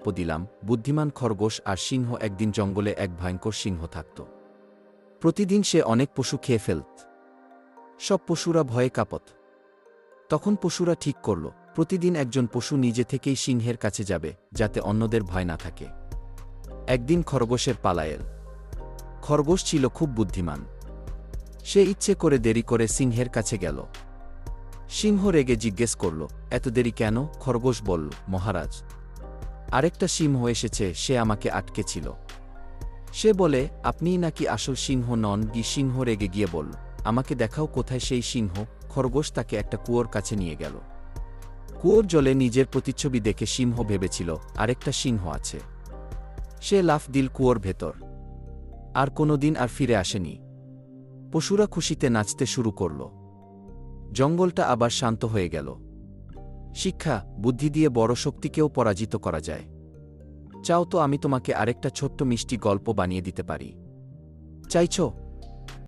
গপ্প দিলাম। বুদ্ধিমান খরগোশ আর সিংহ। একদিন জঙ্গলে এক ভয়ঙ্কর সিংহ থাকত। প্রতিদিন সে অনেক পশু খেয়ে ফেলত। সব পশুরা ভয়ে কাঁপত। তখন পশুরা ঠিক করল, প্রতিদিন একজন পশু নিজে থেকেই সিংহের কাছে যাবে, যাতে অন্যদের ভয় না থাকে। একদিন খরগোশের পালা এল। খরগোশ ছিল খুব বুদ্ধিমান। সে ইচ্ছে করে দেরি করে সিংহের কাছে গেল। সিংহ রেগে জিজ্ঞেস করল, এত দেরি কেন? খরগোশ বলল, মহারাজ, আরেকটা সিংহ এসেছে, সে আমাকে আটকেছিল। সে বলে, আপনিই নাকি আসল সিংহ নন? সিংহ রেগে গিয়ে বলল, আমাকে দেখাও কোথায় সেই সিংহ। খরগোশ তাকে একটা কুয়োর কাছে নিয়ে গেল। কুয়োর জলে নিজের প্রতিচ্ছবি দেখে সিংহ ভেবেছিল আরেকটা সিংহ আছে। সে লাফ দিল কুয়োর ভেতর। আর কোনোদিন আর ফিরে আসেনি। পশুরা খুশিতে নাচতে শুরু করল। জঙ্গলটা আবার শান্ত হয়ে গেল। শিক্ষা, বুদ্ধি দিয়ে বড় শক্তিকেও পরাজিত করা যায়। চাও তো আমি তোমাকে আরেকটা ছোট্ট মিষ্টি গল্প বানিয়ে দিতে পারি? চাইছো?